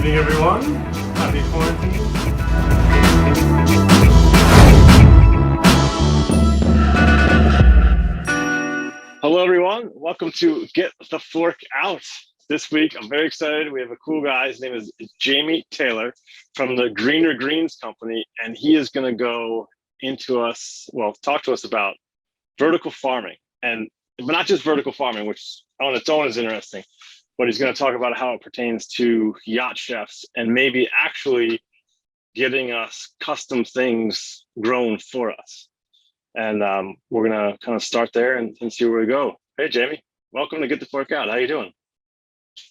evening, everyone. Happy quarantine. Hello, everyone. Welcome to Get the Fork Out. This week, I'm very excited. We have a cool guy. His name is Jamie Taylor from the Greener Greens company, and he is going to go talk to us about vertical farming, but not just vertical farming, which on its own is interesting, but he's going to talk about how it pertains to yacht chefs and maybe actually getting us custom things grown for us. And we're going to kind of start there and see where we go. Hey, Jamie, welcome to Get the Fork Out. How you doing?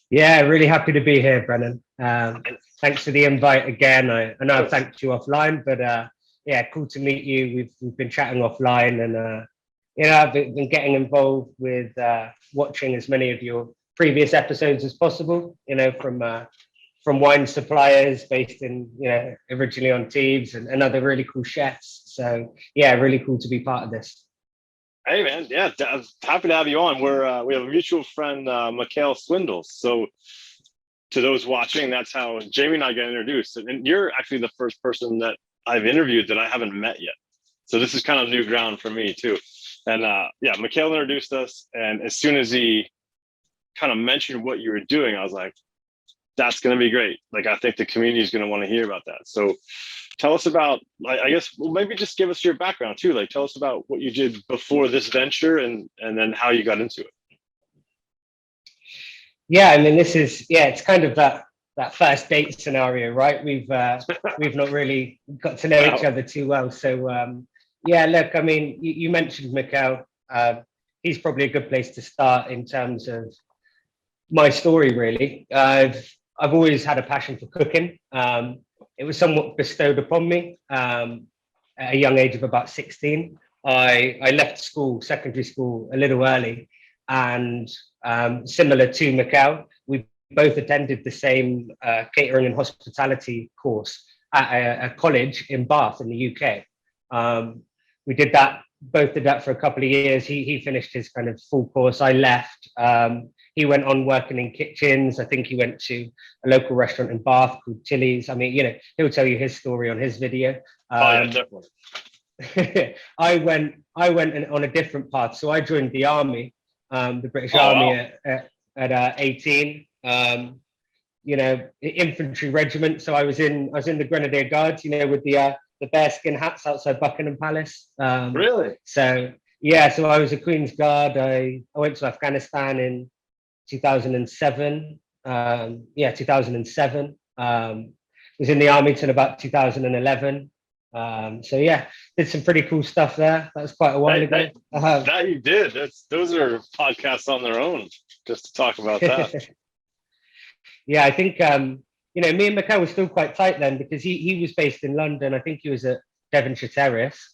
Yeah, really happy to be here, Brennan. Thanks for the invite again. I know I've thanked you offline, but yeah, cool to meet you. We've been chatting offline, and I've been getting involved with watching as many of your previous episodes as possible. From wine suppliers based in originally on Thebes and other really cool chefs. So yeah, really cool to be part of this. Hey man, yeah, I'm happy to have you on. We have a mutual friend, Mikhail Swindles. So to those watching, that's how Jamie and I got introduced. And you're actually the first person that I've interviewed that I haven't met yet. So this is kind of new ground for me too. And yeah, Mikhail introduced us, and as soon as he kind of mentioned what you were doing, I was like, that's going to be great. Like, I think the community is going to want to hear about that. So tell us about, I guess, well, maybe just give us your background too. Like, tell us about what you did before this venture and then how you got into it. Yeah, I mean, it's kind of that first date scenario, right? We've not really got to know each other too well. So yeah, look, I mean, you mentioned Mikhail. He's probably a good place to start in terms of my story, really. I've always had a passion for cooking. It was somewhat bestowed upon me at a young age of about 16. I left secondary school, a little early, and similar to Mikhail, we both attended the same catering and hospitality course at a college in Bath in the UK. We both did that for a couple of years. He finished his kind of full course. I left. He went on working in kitchens. I think he went to a local restaurant in Bath called Chili's. I mean, he'll tell you his story on his video. Yeah, definitely. I went on a different path. So I joined the army, the British Army at 18. Infantry regiment. So I was in the Grenadier Guards. With the bearskin hats outside Buckingham Palace. Really? So yeah, so I was a Queen's Guard. I went to Afghanistan in 2007. 2007. Was in the army till about 2011. So yeah, did some pretty cool stuff there. That was quite a while ago. That you did. Those are podcasts on their own, just to talk about that. Yeah, I think me and Mikhail were still quite tight then, because he was based in London. I think he was at Devonshire Terrace.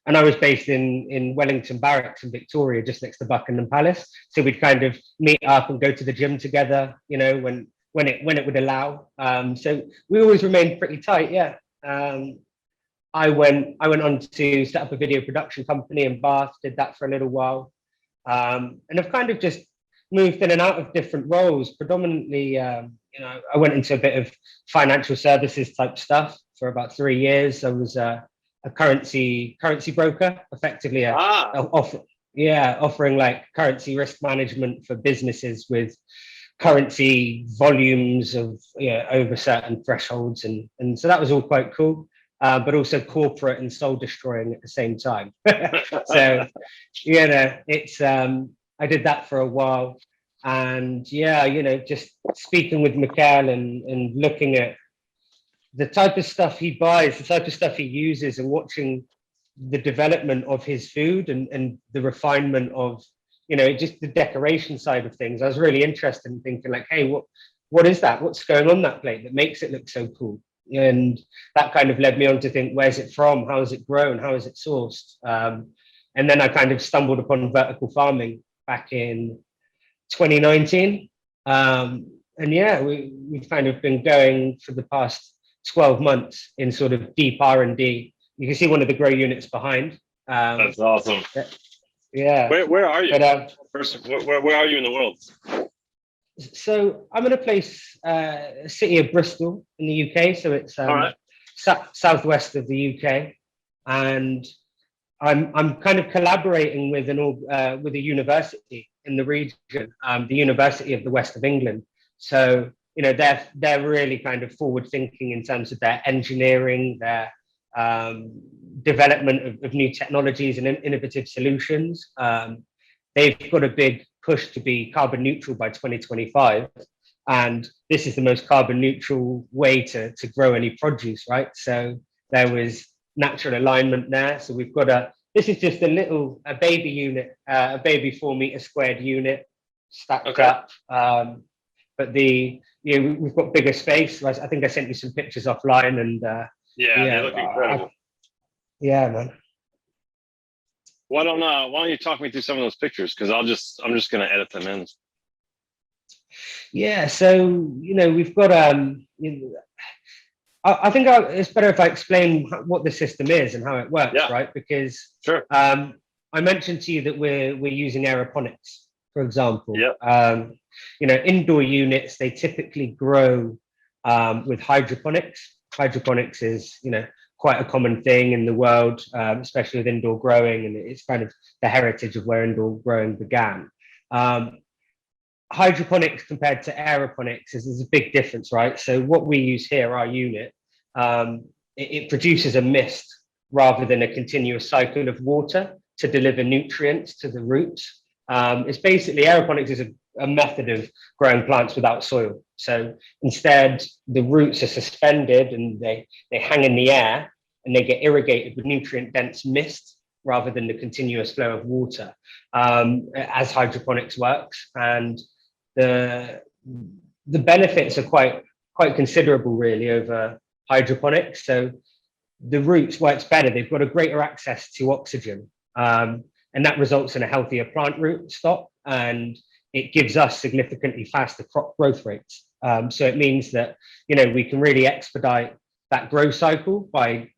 And I was based in Wellington Barracks in Victoria, just next to Buckingham Palace. So we'd kind of meet up and go to the gym together, when it would allow. So we always remained pretty tight, yeah. I went on to set up a video production company in Bath, did that for a little while. And I've kind of just moved in and out of different roles. Predominantly, I went into a bit of financial services type stuff for about 3 years. I was a currency broker, effectively offering like currency risk management for businesses with currency volumes of over certain thresholds, and so that was all quite cool. But also corporate and soul destroying at the same time. So it's I did that for a while, and just speaking with Mikhail and looking at the type of stuff he buys, the type of stuff he uses, and watching the development of his food and the refinement of, just the decoration side of things. I was really interested in thinking like, hey, what is that? What's going on that plate that makes it look so cool? And that kind of led me on to think, where's it from? How is it grown? How is it sourced? And then I kind of stumbled upon vertical farming back in 2019. And yeah, we've kind of been going for the past 12 months in sort of deep R&D. You can see one of the grow units behind. That's awesome. Yeah. Where are you? But, First, where are you in the world? So I'm in a place, city of Bristol in the UK. So it's All right. southwest of the UK, and I'm kind of collaborating with with a university in the region, the University of the West of England. So they're really kind of forward thinking in terms of their engineering, their development of new technologies and innovative solutions. They've got a big push to be carbon neutral by 2025. And this is the most carbon neutral way to grow any produce, right? So there was natural alignment there. So we've got this is just a baby unit, a baby 4 meter squared unit stacked up. But we've got bigger space. I think I sent you some pictures offline and they look incredible. Yeah, man. Why don't you talk me through some of those pictures? Because I'm just gonna edit them in. Yeah, so we've got I think it's better if I explain what the system is and how it works, right? Because sure. I mentioned to you that we're using aeroponics, for example. Indoor units, they typically grow with hydroponics. Hydroponics is quite a common thing in the world, especially with indoor growing, and it's kind of the heritage of where indoor growing began. Hydroponics compared to aeroponics is a big difference, right? So what we use here, our unit, it produces a mist rather than a continuous cycle of water to deliver nutrients to the roots. It's basically, aeroponics is a method of growing plants without soil. So instead, the roots are suspended and they hang in the air and they get irrigated with nutrient-dense mist rather than the continuous flow of water, as hydroponics works. And the benefits are quite considerable, really, over hydroponics. So the roots, why it's better, they've got a greater access to oxygen, and that results in a healthier plant root stock, and it gives us significantly faster crop growth rates. So it means that we can really expedite that growth cycle by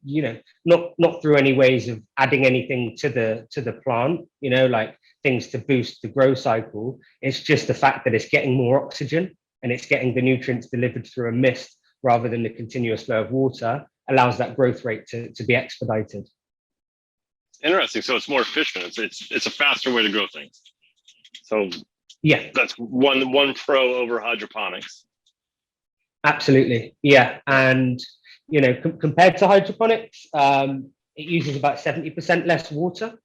not through any ways of adding anything to the plant, like things to boost the growth cycle. It's just the fact that it's getting more oxygen and it's getting the nutrients delivered through a mist rather than the continuous flow of water allows that growth rate to be expedited. Interesting. So it's more efficient. It's a faster way to grow things. So yeah, that's one pro over hydroponics. Absolutely, yeah. And compared to hydroponics, it uses about 70% less water,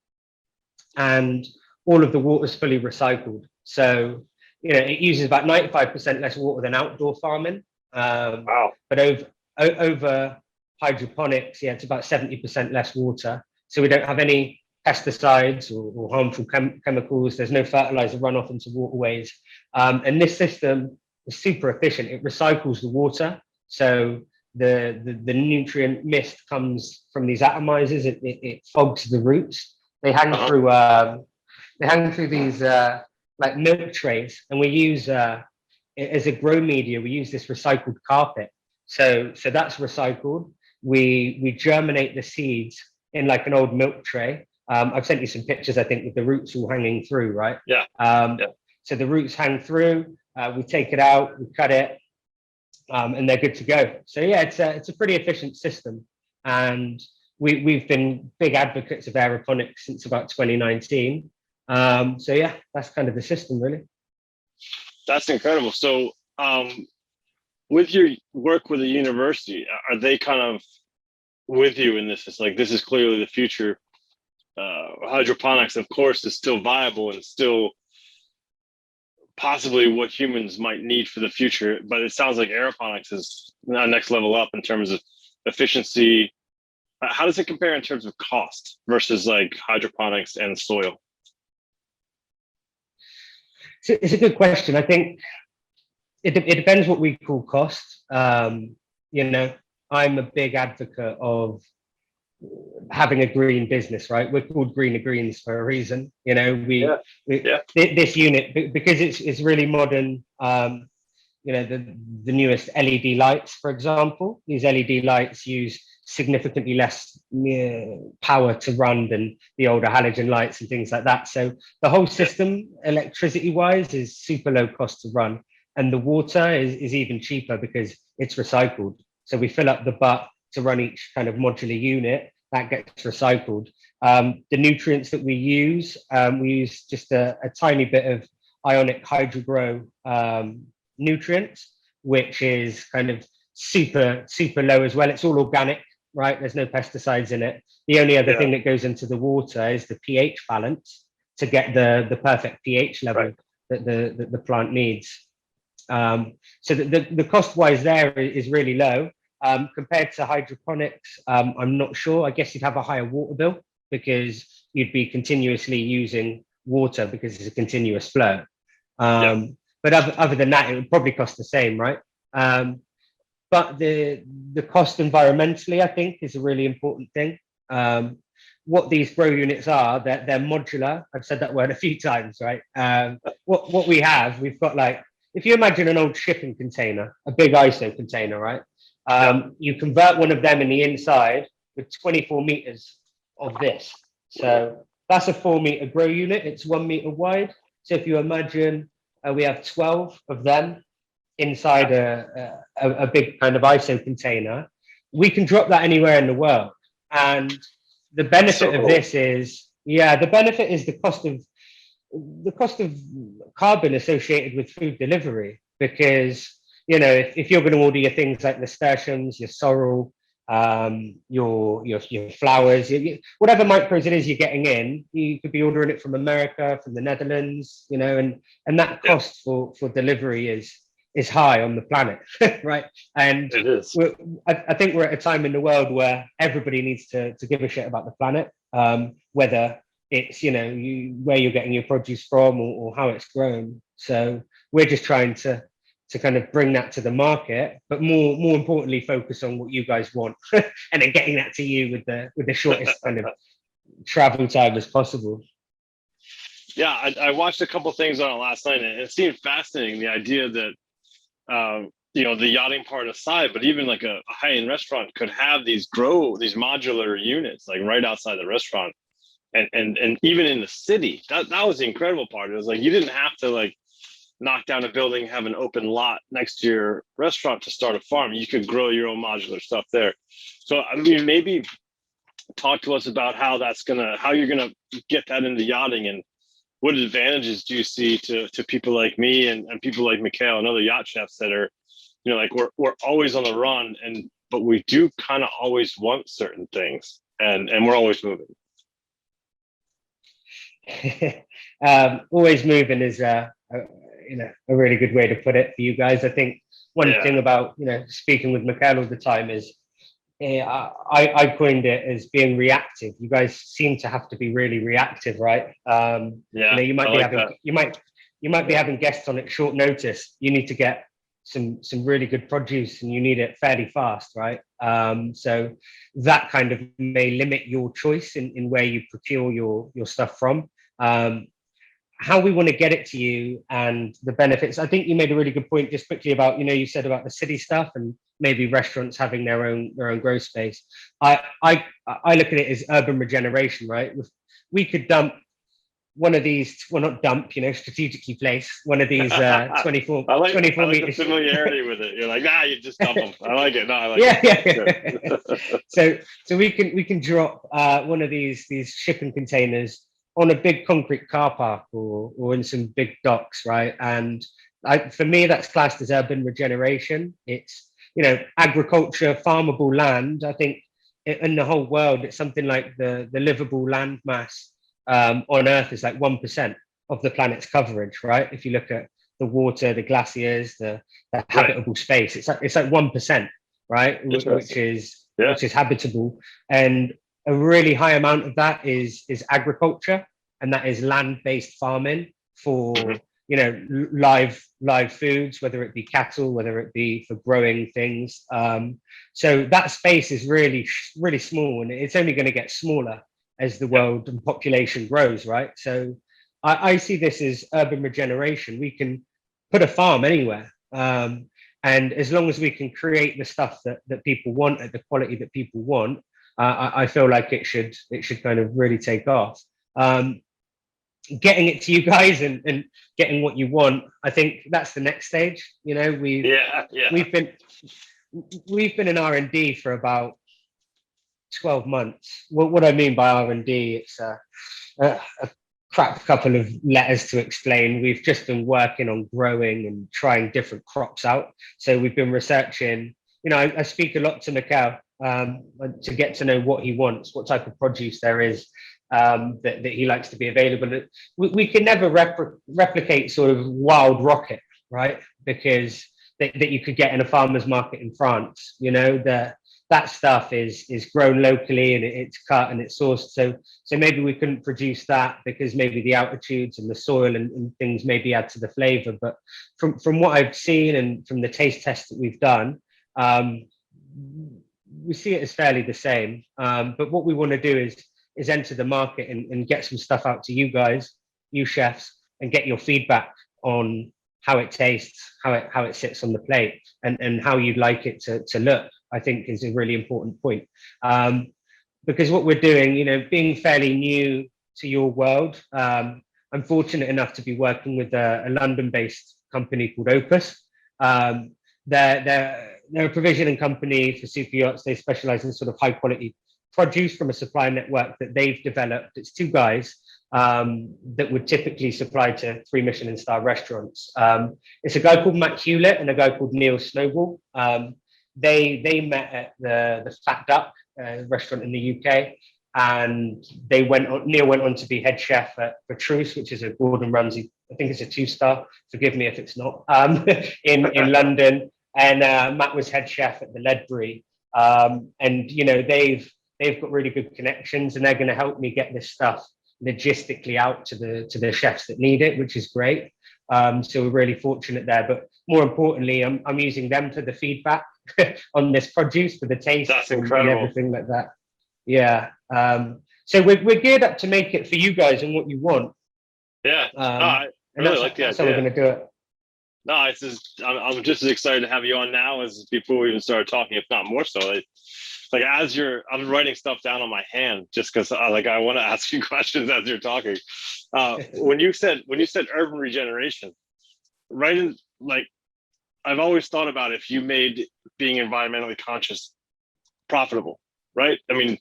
and all of the water is fully recycled. So it uses about 95% less water than outdoor farming. Wow. But over hydroponics, it's about 70% less water. So we don't have any pesticides or harmful chemicals. There's no fertilizer runoff into waterways. And this system is super efficient. It recycles the water. So the nutrient mist comes from these atomizers. It fogs the roots. They hang through these like milk trays, and we use as a grow media. We use this recycled carpet. So that's recycled. We germinate the seeds in like an old milk tray. I've sent you some pictures, I think, with the roots all hanging through, right? Yeah. So the roots hang through. We take it out, we cut it, and they're good to go. So yeah, it's a pretty efficient system, and we've been big advocates of aeroponics since about 2019. So yeah, that's kind of the system, really. That's incredible. So with your work with the university, are they kind of with you in this? It's like, this is clearly the future. Hydroponics, of course, is still viable and still possibly what humans might need for the future, but it sounds like aeroponics is now next level up in terms of efficiency. How does it compare in terms of cost versus like hydroponics and soil? So it's a good question. I think it depends what we call cost. I'm a big advocate of having a green business, right? We're called Greener Greens for a reason. This unit, because it's really modern. The newest LED lights, for example, these LED lights use significantly less power to run than the older halogen lights and things like that. So the whole system, electricity wise, is super low cost to run. and the water is even cheaper because it's recycled. So we fill up the butt to run each kind of modular unit that gets recycled. The nutrients that we use just a tiny bit of ionic hydrogrow nutrients, which is kind of super low as well. It's all organic, right? There's no pesticides in it. The only other thing that goes into the water is the pH balance to get the perfect pH level that the plant needs. So the cost wise there is really low. Compared to hydroponics, I'm not sure. I guess you'd have a higher water bill because you'd be continuously using water because it's a continuous flow. But other than that, it would probably cost the same, right? But the cost environmentally, I think, is a really important thing. What these grow units are, they're modular. I've said that word a few times, right? What we've got like, if you imagine an old shipping container, a big ISO container, right? You convert one of them in the inside with 24 meters of this. So that's a 4-meter grow unit. It's 1 meter wide. So if you imagine we have 12 of them inside a big kind of ISO container, we can drop that anywhere in the world. And the benefit of this is, the benefit is the cost of carbon associated with food delivery, because if you're going to order your things like nasturtiums, your sorrel, your flowers, whatever micros it is you're getting in, you could be ordering it from America, from the Netherlands, and that cost for delivery is high on the planet, right? And it is. I think we're at a time in the world where everybody needs to give a shit about the planet, whether it's where you're getting your produce from or how it's grown. So we're just trying to kind of bring that to the market, but more importantly, focus on what you guys want, and then getting that to you with the shortest kind of travel time as possible. Yeah, I watched a couple things on it last night, and it seemed fascinating. The idea that the yachting part aside, but even like a high-end restaurant could have these modular units like right outside the restaurant, and even in the city. That was the incredible part. It was like you didn't have to like knock down a building, have an open lot next to your restaurant to start a farm. You could grow your own modular stuff there. So I mean, maybe talk to us about how you're gonna get that into yachting, and what advantages do you see to people like me and people like Mikhail and other yacht chefs that are, like we're always on the run, but we do kind of always want certain things, and we're always moving. Always moving is a really good way to put it for you guys. I think one thing about speaking with Mikhail all the time is I coined it as being reactive. You guys seem to have to be really reactive, right? You might be having guests on at short notice. You need to get some really good produce, and you need it fairly fast, right? So that kind of may limit your choice in where you procure your stuff from. How we want to get it to you and the benefits. I think you made a really good point just quickly about, you said about the city stuff and maybe restaurants having their own grow space. I look at it as urban regeneration, right? We could dump one of these, well, not dump, strategically place one of these 24 I like meters. The familiarity with it. You're like, you just dump them. I like it. No, I like it. So we can drop one of these shipping containers on a big concrete car park or in some big docks, right? And for me, that's classed as urban regeneration. It's, agriculture, farmable land. I think in the whole world, it's something like the livable land mass on Earth is like 1% of the planet's coverage, right? If you look at the water, the glaciers, the habitable space, it's like 1%, right? Which is habitable. And a really high amount of that is agriculture, and that is land-based farming for live foods, whether it be cattle, whether it be for growing things. So that space is really small, and it's only going to get smaller as the world and population grows, right? So I see this as urban regeneration. We can put a farm anywhere, and as long as we can create the stuff that people want at the quality that people want, I feel like it should kind of really take off. getting it to you guys and getting what you want, I think that's the next stage. You know, we've been in R&D for about 12 months. What I mean by R&D, it's a crap couple of letters to explain. We've just been working on growing and trying different crops out. So we've been researching, you know, I speak a lot to Mikhail to get to know what he wants, what type of produce there is that he likes to be available. We can never replicate sort of wild rocket, right? Because that you could get in a farmer's market in France, you know, that stuff is grown locally and it's cut and it's sourced. So maybe we couldn't produce that because maybe the altitudes and the soil and things maybe add to the flavor. But from what I've seen and from the taste tests that we've done, we see it as fairly the same. But what we want to do is enter the market and get some stuff out to you guys, you chefs, and get your feedback on how it tastes, how it sits on the plate, and how you'd like it to look. I think is a really important point. Because what we're doing, you know, being fairly new to your world, I'm fortunate enough to be working with a London-based company called Opus. They're a provisioning company for super yachts. They specialize in sort of high quality produce from a supply network that they've developed. It's two guys that would typically supply to 3 Michelin star restaurants. It's a guy called Matt Hewlett and a guy called Neil Snowball. They met at the Fat Duck restaurant in the UK, and Neil went on to be head chef at Petrus, which is a Gordon Ramsay, I think it's a 2-star, forgive me if it's not, in London. And Matt was head chef at the Ledbury. And you know, they've got really good connections, and they're going to help me get this stuff logistically out to the chefs that need it, which is great. So we're really fortunate there. But more importantly, I'm using them for the feedback on this produce, for the taste. That's incredible. And everything like that. Yeah. So we're geared up to make it for you guys and what you want. Yeah. I really like the idea. That's how we're going to do it. No, I'm just as excited to have you on now as before we even started talking, if not more so. Like I'm writing stuff down on my hand just because I want to ask you questions as you're talking. When you said urban regeneration, right in, like, I've always thought about if you made being environmentally conscious profitable, right? I mean,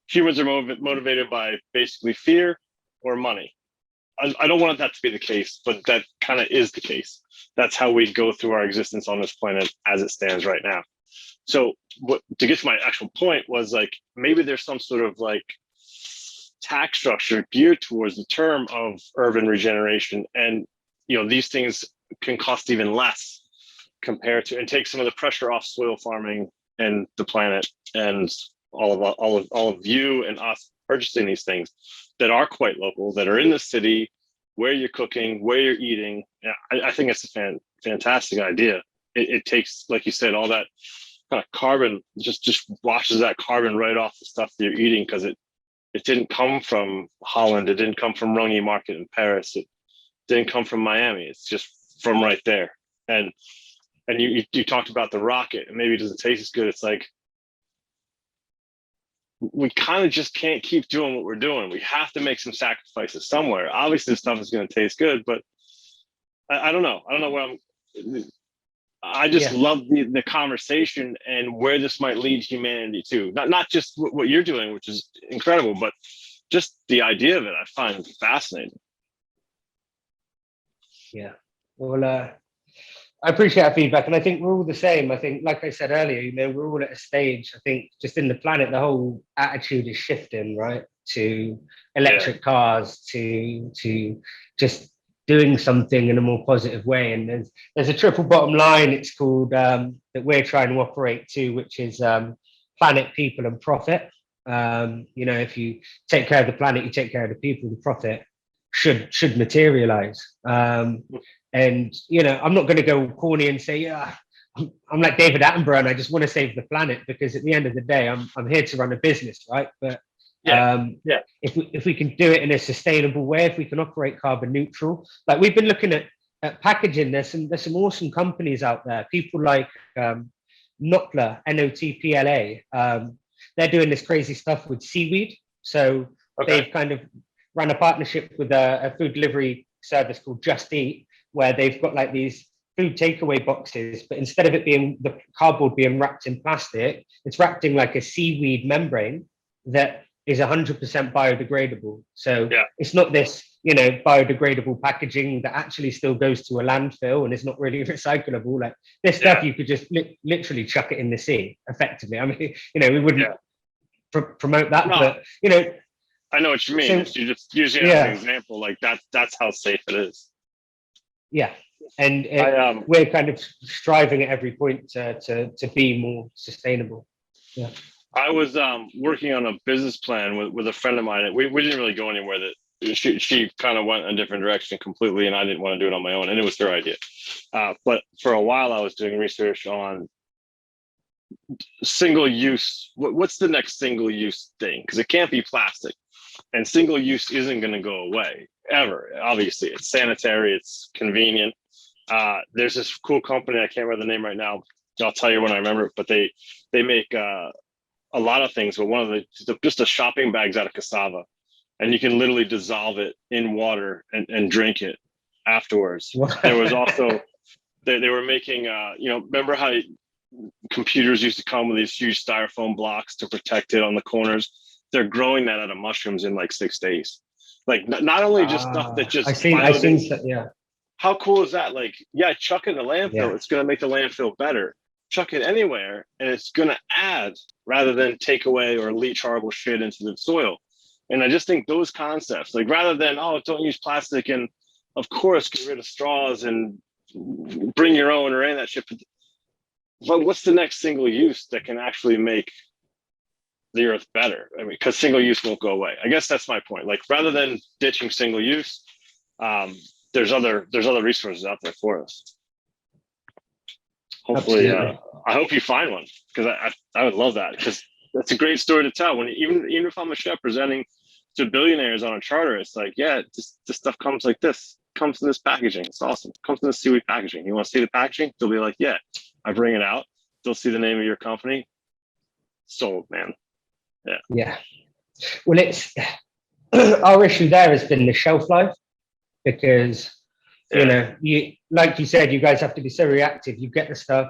humans are motivated by basically fear or money. I don't want that to be the case, but that kind of is the case. That's how we go through our existence on this planet as it stands right now. So to get to my actual point was, like, maybe there's some sort of like tax structure geared towards the term of urban regeneration. And, you know, these things can cost even less compared to, and take some of the pressure off soil farming and the planet and all of you and us purchasing these things that are quite local, that are in the city, where you're cooking, where you're eating. Yeah, I think it's a fantastic idea. It takes, like you said, all that kind of carbon, just washes that carbon right off the stuff that you're eating, because it didn't come from Holland, it didn't come from Rungy Market in Paris, it didn't come from Miami. It's just from right there. And you talked about the rocket, and maybe it doesn't taste as good. It's like, we kind of just can't keep doing what we're doing. We have to make some sacrifices somewhere. Obviously, this stuff is going to taste good, but I don't know. I don't know what I just love the conversation and where this might lead humanity to. Not just what you're doing, which is incredible, but just the idea of it, I find fascinating. Yeah. Well, I appreciate that feedback, and I think we're all the same. I think, like I said earlier, you know, we're all at a stage, I think, just in the planet, the whole attitude is shifting, right? To electric cars, to just doing something in a more positive way. And there's a triple bottom line, it's called, that we're trying to operate to, which is planet, people, and profit. You know, if you take care of the planet, you take care of the people, the profit should materialize. And, you know, I'm not going to go corny and say, I'm like David Attenborough and I just want to save the planet, because at the end of the day, I'm here to run a business, right? But if we can do it in a sustainable way, if we can operate carbon neutral, like we've been looking at packaging, there's some awesome companies out there, people like Notpla, Notpla. They're doing this crazy stuff with seaweed. So they've kind of ran a partnership with a food delivery service called Just Eat, where they've got like these food takeaway boxes, but instead of it being the cardboard being wrapped in plastic, it's wrapped in like a seaweed membrane that is 100% biodegradable. So Yeah. it's not this, you know, biodegradable packaging that actually still goes to a landfill and is not really recyclable. Like this stuff, you could just literally chuck it in the sea effectively. I mean, you know, we wouldn't promote that, No. but you know, I know what you mean. So- You just use it as an example. Like that's how safe it is. yeah. And we're kind of striving at every point to be more sustainable. Yeah. I was working on a business plan with a friend of mine. We didn't really go anywhere. That she kind of went a different direction completely, and I didn't want to do it on my own. And it was her idea. But for a while, I was doing research on single use. What's the next single use thing? Because it can't be plastic, and single use isn't going to go away ever. Obviously, it's sanitary, it's convenient. There's this cool company, I can't remember the name right now. I'll tell you when I remember it, but they make a lot of things, but one of just the shopping bags out of cassava, and you can literally dissolve it in water and drink it afterwards. There was also they were making you know, remember how computers used to come with these huge styrofoam blocks to protect it on the corners? They're growing that out of mushrooms in like 6 days. Like not only just stuff that just I seen yeah. How cool is that? Like, yeah, chuck it in the landfill. Yeah. It's going to make the landfill better. Chuck it anywhere, and it's going to add rather than take away or leach horrible shit into the soil. And I just think those concepts, like rather than, oh, don't use plastic, and of course, get rid of straws and bring your own or any of that shit. But what's the next single use that can actually make the earth better? I mean, because single use won't go away. I guess that's my point. Like rather than ditching single use, there's other resources out there for us. Hopefully, I hope you find one, because I would love that, because that's a great story to tell. When even if I'm a chef presenting to billionaires on a charter, it's like, yeah, this stuff comes like this, comes in this packaging. It's awesome. It comes in this seaweed packaging. You want to see the packaging? They'll be like, yeah. I bring it out. They'll see the name of your company. Sold, man. Yeah. Yeah. Well, it's our issue there has been the shelf life, because you know, like you said, you guys have to be so reactive. You get the stuff,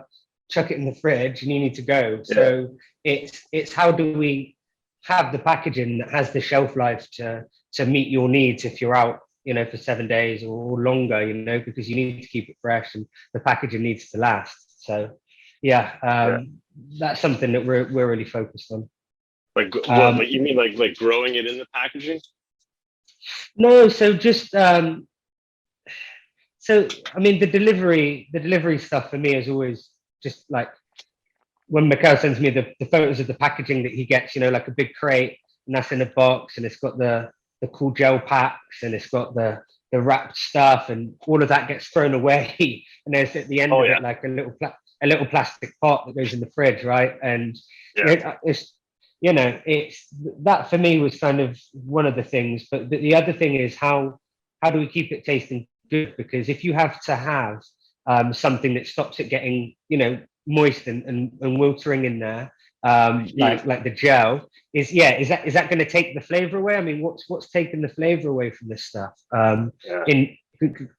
chuck it in the fridge, and you need to go. So it's how do we have the packaging that has the shelf life to meet your needs if you're out, you know, for 7 days or longer, you know, because you need to keep it fresh and the packaging needs to last. So that's something that we're really focused on. Like what you mean, like growing it in the packaging? No, so just so I mean the delivery stuff for me is always just like when Mikhail sends me the photos of the packaging that he gets, you know, like a big crate, and that's in a box, and it's got the cool gel packs, and it's got the wrapped stuff, and all of that gets thrown away, and there's at the end of it like a little plastic pot that goes in the fridge, right? And it's, you know, it's that for me was kind of one of the things. But the other thing is how do we keep it tasting good? Because if you have to have something that stops it getting, you know, moist and wiltering in there, like the gel, is that going to take the flavor away? I mean, what's taking the flavor away from this stuff?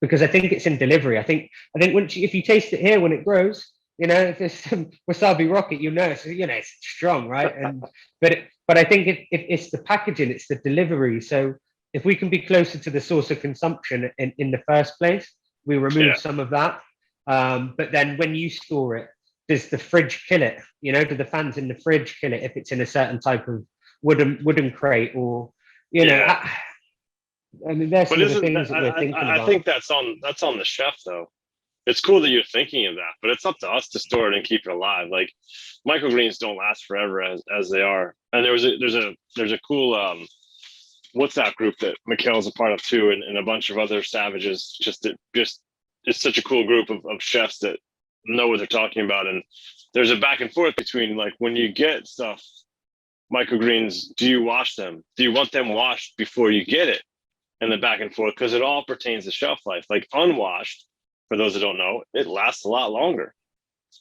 Because I think it's in delivery. I think once if you taste it here when it grows, you know, if it's wasabi rocket, you know, it's strong, right? And but I think if it's the packaging, it's the delivery. So if we can be closer to the source of consumption in the first place, we remove some of that. But then when you store it, does the fridge kill it? You know, do the fans in the fridge kill it if it's in a certain type of wooden crate, or you know? I mean, there's some of the things that we're thinking about. I think that's on the chef, though. It's cool that you're thinking of that, but it's up to us to store it and keep it alive. Like microgreens don't last forever as they are. And there's a cool WhatsApp group that Mikhail's a part of too, and a bunch of other savages. It's such a cool group of chefs that know what they're talking about. And there's a back and forth between, like, when you get stuff, microgreens, do you wash them? Do you want them washed before you get it? And the back and forth, because it all pertains to shelf life. Like unwashed, for those that don't know, it lasts a lot longer.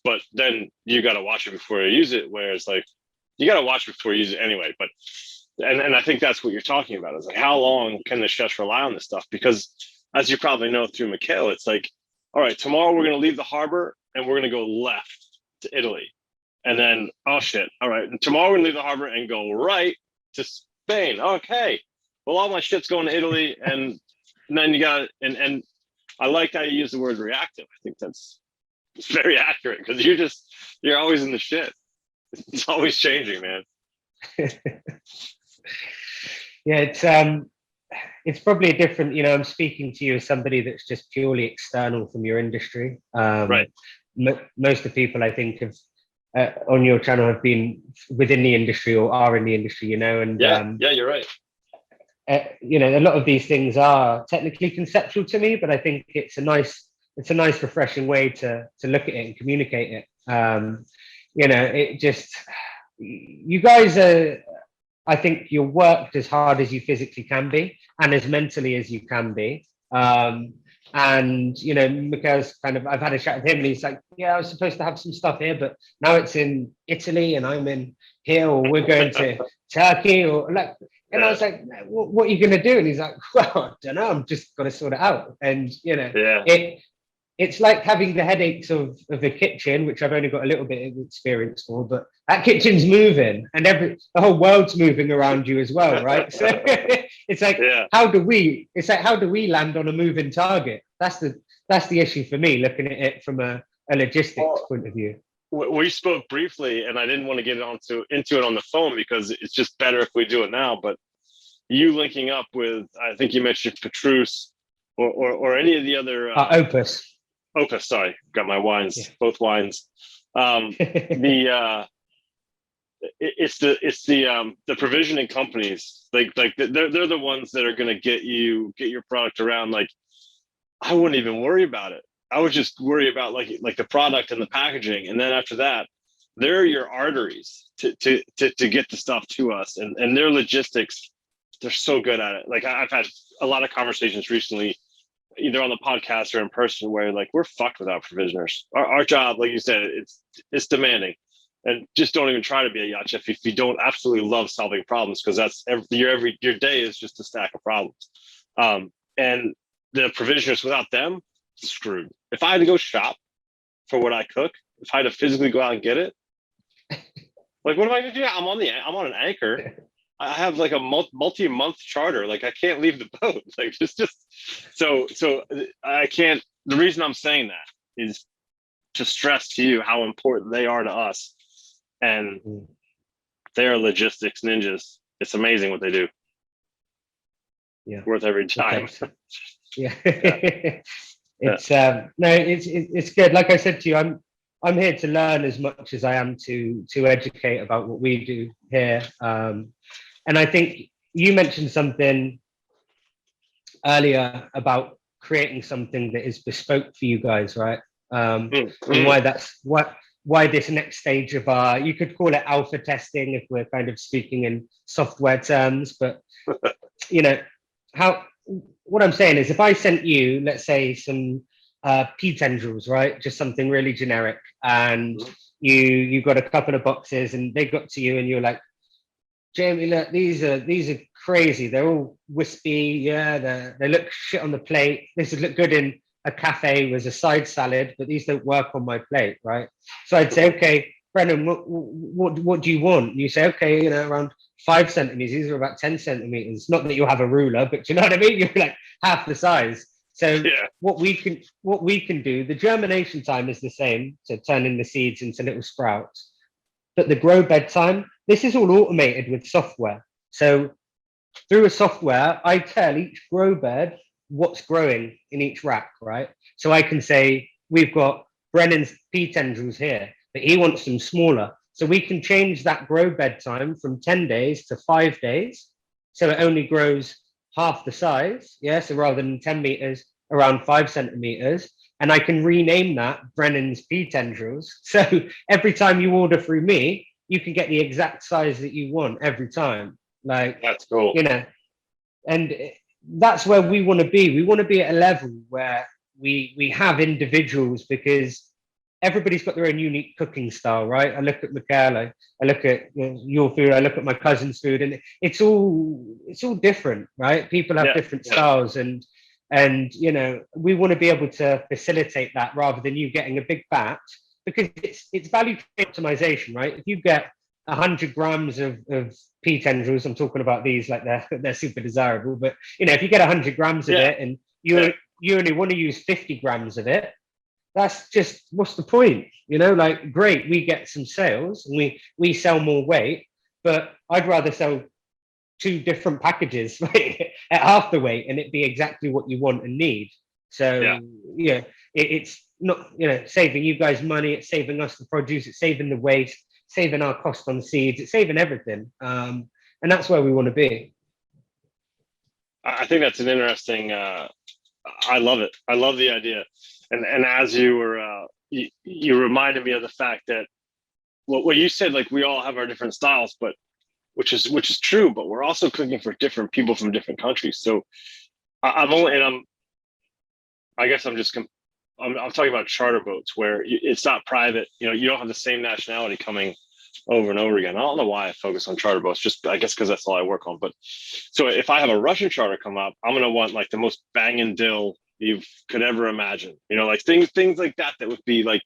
But then you got to wash it before you use it. Whereas, like, you got to wash it before you use it anyway. But And I think that's what you're talking about. Is like, how long can the chefs rely on this stuff? Because as you probably know through Mikhail, it's like, all right, tomorrow we're going to leave the harbor and we're going to go left to Italy. And then, oh shit, all right. And tomorrow we're going to leave the harbor and go right to Spain. Okay. Well, all my shit's going to Italy. And then you got, and I like how you use the word reactive. I think it's very accurate because you're always in the shit. It's always changing, man. Yeah, it's probably a different, I'm speaking to you as somebody that's just purely external from your industry. Right. Most of the people I think have on your channel have been within the industry or are in the industry, and yeah, you're right. A lot of these things are technically conceptual to me, but I think it's a nice, refreshing way to look at it and communicate it. It just, you guys are, I think you're worked as hard as you physically can be and as mentally as you can be. Mikhail's I've had a chat with him and he's like, yeah, I was supposed to have some stuff here, but now it's in Italy and I'm in here, or we're going to Turkey, or like, and I was like, what are you going to do? And he's like, well, I don't know, I'm just going to sort it out. And, it's like having the headaches of a kitchen, which I've only got a little bit of experience for, but that kitchen's moving and the whole world's moving around you as well, right? So it's like, how do we land on a moving target? That's the issue for me, looking at it from a logistics point of view. We spoke briefly, and I didn't want to get into it on the phone because it's just better if we do it now. But you linking up with, I think you mentioned Petrus or any of the other Opus, sorry, got my wines, both wines. It's the provisioning companies, like they're the ones that are going to get your product around. Like, I wouldn't even worry about it. I would just worry about like the product and the packaging, and then after that, they're your arteries to get the stuff to us, and their logistics. They're so good at it. Like, I've had a lot of conversations recently, either on the podcast or in person, where like we're fucked without provisioners. Our job, like you said, it's demanding, and just don't even try to be a yacht chef if you don't absolutely love solving problems, because that's your day is just a stack of problems. And the provisioners, without them, screwed. If I had to go shop for what I cook, if I had to physically go out and get it, like, what am I gonna do? I'm on an anchor. I have like a multi-month charter. Like, I can't leave the boat. Like, just so I can't. The reason I'm saying that is to stress to you how important they are to us, and they are logistics ninjas. It's amazing what they do. Yeah, worth every time. Okay. It's good. Like I said to you, I'm here to learn as much as I am to educate about what we do here. And I think you mentioned something earlier about creating something that is bespoke for you guys, right? And why this next stage of you could call it alpha testing if we're kind of speaking in software terms, but what I'm saying is, if I sent you, let's say, some pea tendrils, right, just something really generic, and you got a couple of boxes and they got to you and you're like, Jamie, look, these are crazy. They're all wispy. Yeah, they look shit on the plate. This would look good in a cafe with a side salad, but these don't work on my plate, right? So I'd say, okay, Brennan, what do you want? And you say, okay, around 5 centimeters. These are about 10 centimeters. Not that you'll have a ruler, but you know what I mean? You're like half the size. So what we can do, the germination time is the same, so turning the seeds into little sprouts. But the grow bed time, this is all automated with software. So through a software, I tell each grow bed what's growing in each rack, right? So I can say, we've got Brennan's pea tendrils here, but he wants them smaller. So we can change that grow bed time from 10 days to 5 days. So it only grows half the size. Yeah. So rather than 10 meters, around 5 centimeters. And I can rename that Brennan's pea tendrils. So every time you order through me, you can get the exact size that you want every time. Like, that's cool. And that's where we want to be. We want to be at a level where we have individuals, because everybody's got their own unique cooking style, right? I look at Mikhail, I look at your food, I look at my cousin's food, and it's all different, right? People have different styles, and we want to be able to facilitate that rather than you getting a big batch, because it's value optimization, right? If you get 100 grams of pea tendrils, I'm talking about these like they're super desirable, but if you get 100 grams of it and you only want to use 50 grams of it, that's just, what's the point? Like, great, we get some sales and we sell more weight, but I'd rather sell 2 different packages at half the weight and it be exactly what you want and need. So it's not saving you guys money, it's saving us the produce, it's saving the waste, saving our cost on seeds, it's saving everything, and that's where we want to be. I think that's an interesting, I love it. I love the idea. And as you were, you reminded me of the fact that what you said, like, we all have our different styles, but which is true, but we're also cooking for different people from different countries. So I guess I'm talking about charter boats where it's not private. You don't have the same nationality coming over and over again. I don't know why I focus on charter boats, just I guess because that's all I work on. But so if I have a Russian charter come up, I'm gonna want like the most banging dill you could ever imagine. Like things like that would be like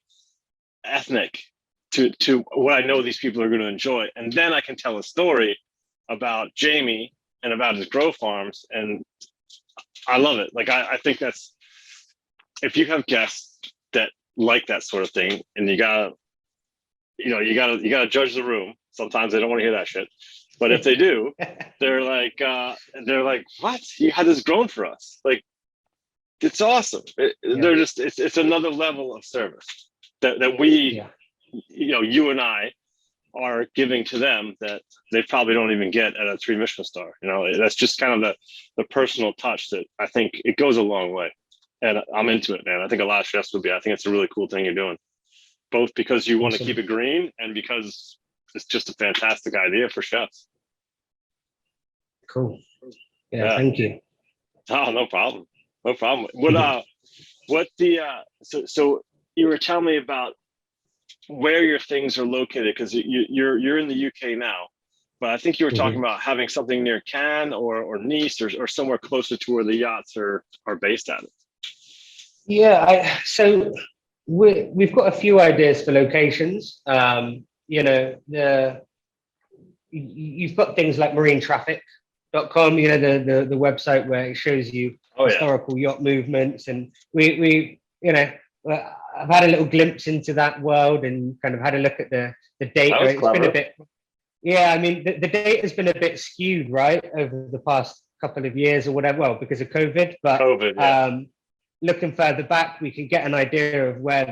ethnic to what I know these people are going to enjoy, and then I can tell a story about Jamie and about his grow farms, and I love it. Like I think that's, if you have guests that like that sort of thing, and you gotta judge the room. Sometimes they don't want to hear that shit, but if they do, they're like, what? You had this grown for us? Like, it's awesome. They're just, it's another level of service that we, you and I are giving to them that they probably don't even get at a 3 Michelin star. That's just kind of the personal touch that I think it goes a long way. And I'm into it, man. I think a lot of chefs would be. I think it's a really cool thing you're doing, both because you want to keep it green and because it's just a fantastic idea for chefs. Cool. Yeah. Thank you. Oh, no problem. No problem. So you were telling me about where your things are located, because you're in the UK now, but I think you were talking about having something near Cannes or Nice or somewhere closer to where the yachts are based at. Yeah, so we've got a few ideas for locations. You've got things like marinetraffic.com, the website where it shows you historical yacht movements, and I've had a little glimpse into that world and kind of had a look at the data. It's been a bit, I mean, the data has been a bit skewed, right, over the past couple of years or whatever, well, because of COVID, but looking further back, we can get an idea of where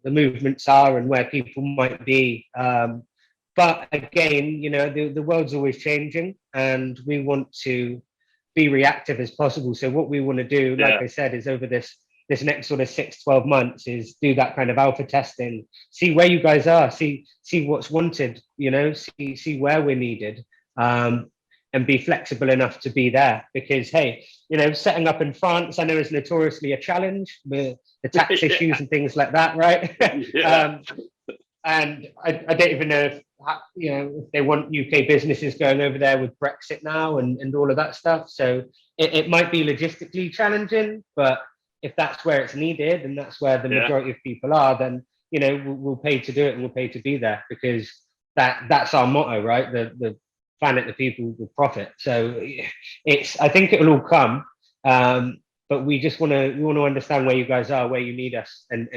the movements are and where people might be. But again, the world's always changing, and we want to be reactive as possible. So what we want to do, like I said, is over this next sort of 6-12 months is do that kind of alpha testing, see where you guys are, see what's wanted, see where we're needed, and be flexible enough to be there. Because, hey, setting up in France, I know, is notoriously a challenge with the tax issues and things like that, right? And I don't even know if they want UK businesses going over there with Brexit now and all of that stuff. So it might be logistically challenging, but if that's where it's needed and that's where the majority of people are, then we'll pay to do it and we'll pay to be there, because that's our motto, right? The planet, the people, will profit. So I think it'll all come, but we just want to understand where you guys are, where you need us, and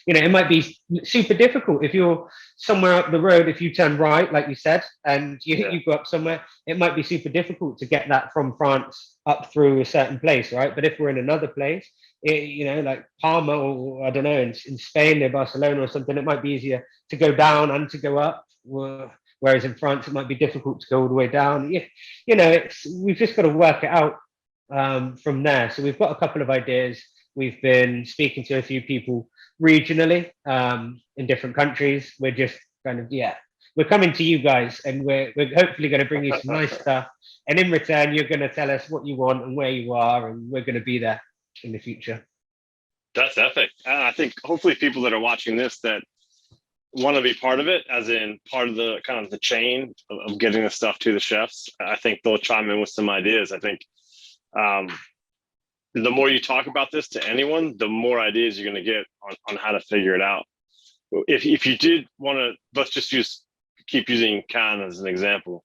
it might be super difficult if you're somewhere up the road. If you turn right, like you said, and you go up somewhere, it might be super difficult to get that from France up through a certain place, right? But if we're in another place, like Palma, or I don't know, in Spain, near Barcelona or something, it might be easier to go down and to go up. Whereas in France, it might be difficult to go all the way down. We've just got to work it out from there. So we've got a couple of ideas. We've been speaking to a few people regionally in different countries. We're just kind of, we're coming to you guys, and we're hopefully going to bring you some nice stuff. And in return, you're going to tell us what you want and where you are, and we're going to be there in the future. That's epic. I think hopefully people that are watching this that want to be part of it, as in part of the kind of the chain of getting the stuff to the chefs, I think they'll chime in with some ideas. I think um, the more you talk about this to anyone, the more ideas you're going to get on how to figure it out. If you did want to, let's just keep using Cannes as an example.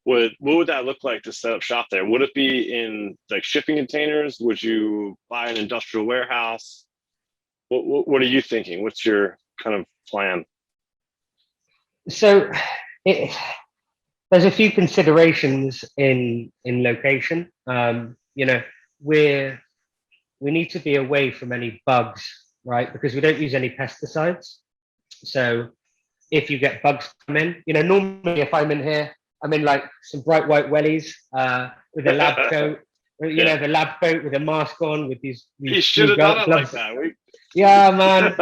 What would that look like to set up shop there? Would it be in like shipping containers? Would you buy an industrial warehouse? What are you thinking? What's your kind of plan? So it, there's a few considerations in location. You know, we need to be away from any bugs, right? Because we don't use any pesticides. So if you get bugs come in, you know, normally if I'm in here, I'm in like some bright white wellies with a lab coat, you know, the lab coat with a mask on with these you should have done it like that. Yeah, man.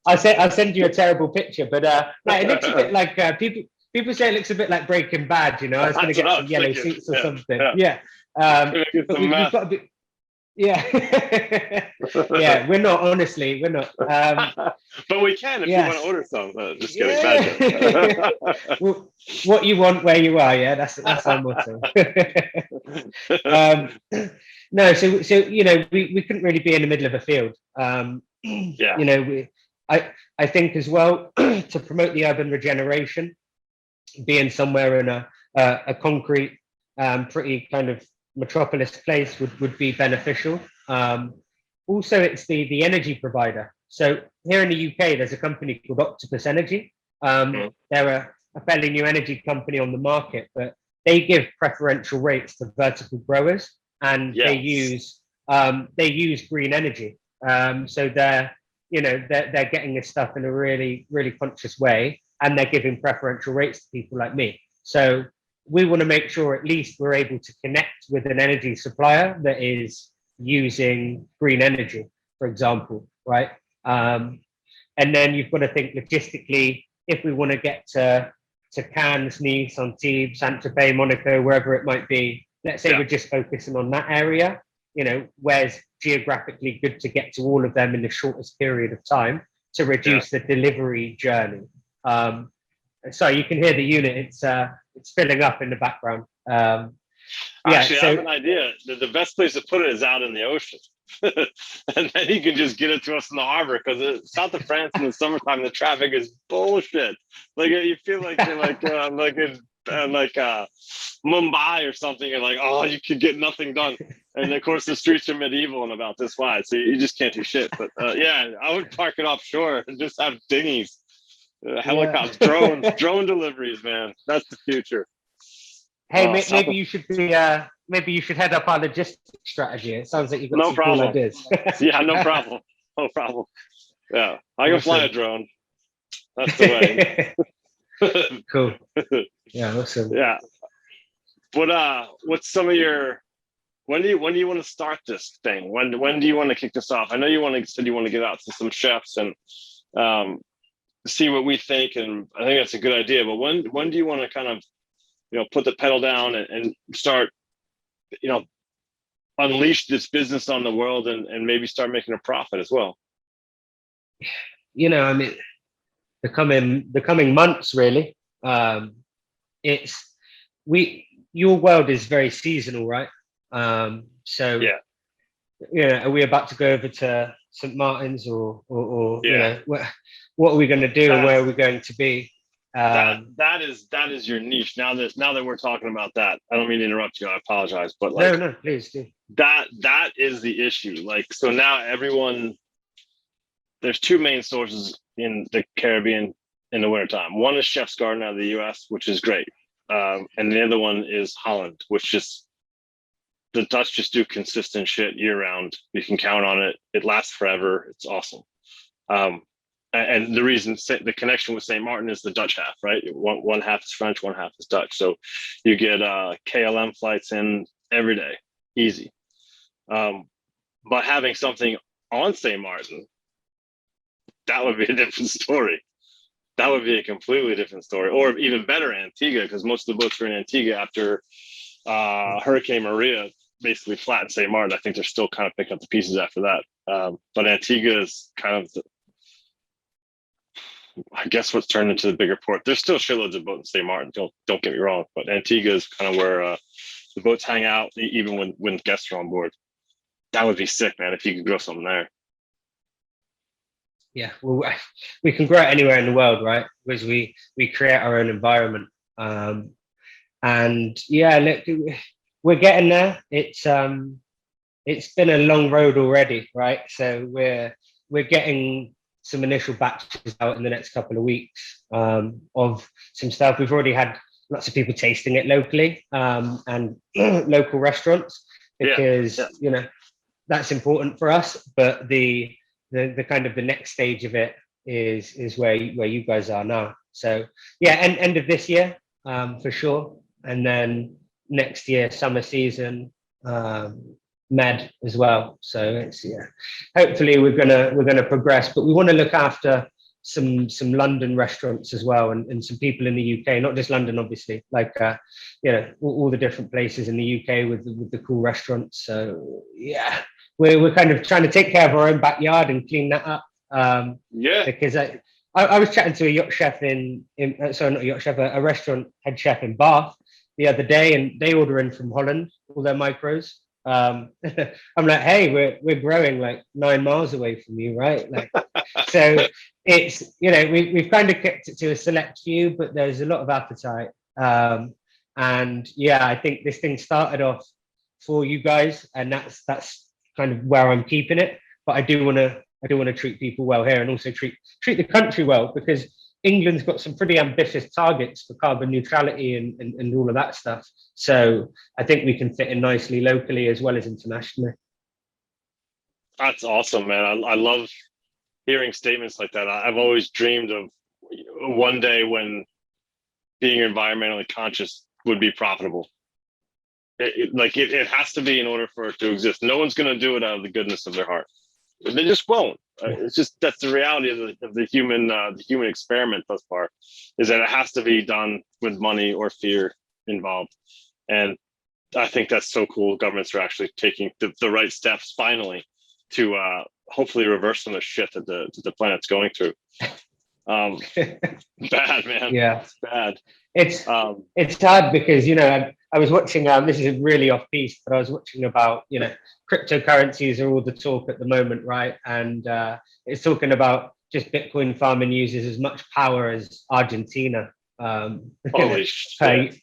I'll send you a terrible picture, but it looks a bit like people say it looks a bit like Breaking Bad. You know, I was going to get some yellow suits or something. Yeah, but we've got to be. Yeah, yeah. We're not. Honestly, we're not. But we can if you want to order some. Just kidding. Well, what you want, where you are. Yeah, that's our motto. No, so you know, we couldn't really be in the middle of a field. Yeah. You know, I think as well to promote the urban regeneration, being somewhere in a concrete, pretty kind of metropolis place would be beneficial. Also, it's the energy provider. So here in the UK, there's a company called Octopus Energy. They're a fairly new energy company on the market, but they give preferential rates to vertical growers, and they use green energy. So they're getting this stuff in a really, really conscious way, and they're giving preferential rates to people like me. So we want to make sure at least we're able to connect with an energy supplier that is using green energy, for example, right? And then you've got to think logistically, if we want to get to Cannes, Nice, Antibes, Saint-Tropez, Monaco, wherever it might be, let's say we're just focusing on that area, you know, where's geographically good to get to all of them in the shortest period of time to reduce the delivery journey. So you can hear the unit, it's filling up in the background. Actually, I have an idea. The best place to put it is out in the ocean. And then you can just get it to us in the harbor, because south of France in the summertime, the traffic is bullshit. Like you feel like you're like Mumbai or something. You're like, oh, you could get nothing done. And of course, the streets are medieval and about this wide, so you just can't do shit. But yeah, I would park it offshore and just have dinghies, helicopters, drone deliveries. Man, that's the future. Hey, maybe you should be. Maybe you should head up our logistics strategy. It sounds like you've got some cool ideas. Yeah, no problem. No problem. Yeah, I can fly a drone. That's the way. Cool. Yeah, awesome. Yeah. What's some of your? When do you want to start this thing? When do you want to kick this off? I know you said you want to get out to some chefs and see what we think, and I think that's a good idea. But when do you want to kind of, you know, put the pedal down and start, you know, unleash this business on the world and maybe start making a profit as well? You know, I mean, the coming months, really. Your world is very seasonal, right? So yeah, are we about to go over to St. Martin's or you know, what are we going to do and where are we going to be? That is your niche. Now that we're talking about that, I don't mean to interrupt you. I apologize, but like, no, please do. That is the issue. Like, so now there's two main sources in the Caribbean in the wintertime. One is Chef's Garden out of the US, which is great. And the other one is Holland, which just, the Dutch just do consistent shit year round. You can count on it. It lasts forever. It's awesome. And the reason, the connection with St. Martin is the Dutch half, right? One half is French, one half is Dutch. So you get KLM flights in every day, easy. But having something on St. Martin, that would be a different story. That would be a completely different story. Or even better, Antigua, because most of the boats were in Antigua after Hurricane Maria basically flat in St. Martin. I think they're still kind of picking up the pieces after that. But Antigua is kind of, I guess, what's turned into the bigger port. There's still shitloads of boats in St. Martin. Don't get me wrong, but Antigua is kind of where the boats hang out, even when guests are on board. That would be sick, man, if you could grow something there. Yeah, well, we can grow it anywhere in the world, right? Because we create our own environment. And yeah, look, we're getting there. It's been a long road already, right? So we're getting some initial batches out in the next couple of weeks of some stuff. We've already had lots of people tasting it locally and local restaurants, because you know, that's important for us. But the kind of the next stage of it is where you guys are now. So yeah, end of this year for sure, and then next year summer season, med as well. So it's, yeah, hopefully we're gonna progress, but we want to look after some London restaurants as well, and some people in the UK, not just London, obviously, like you know, all the different places in the UK with the cool restaurants. So yeah, we're kind of trying to take care of our own backyard and clean that up. Because I was chatting to a yacht chef sorry, not a yacht chef, a restaurant head chef in Bath the other day, and they order in from Holland, all their micros. I'm like, hey, we're growing like 9 miles away from you, right? Like, so it's, you know, we've kind of kept it to a select few, but there's a lot of appetite. And yeah, I think this thing started off for you guys, and that's kind of where I'm keeping it. But I do want to treat people well here, and also treat the country well, because England's got some pretty ambitious targets for carbon neutrality and all of that stuff. So I think we can fit in nicely locally as well as internationally. That's awesome, man. I love hearing statements like that. I've always dreamed of one day when being environmentally conscious would be profitable. It has to be in order for it to exist. No one's going to do it out of the goodness of their heart. They just won't. It's just, that's the reality of the human experiment thus far, is that it has to be done with money or fear involved. And I think that's so cool. Governments are actually taking the right steps finally to hopefully reverse some of the shit that the planet's going through. Bad, man. Yeah, it's bad. It's hard because, you know, I was watching, this is really off piece, but I was watching about, you know, cryptocurrencies are all the talk at the moment, right? And it's talking about just Bitcoin farming uses as much power as Argentina Holy shit.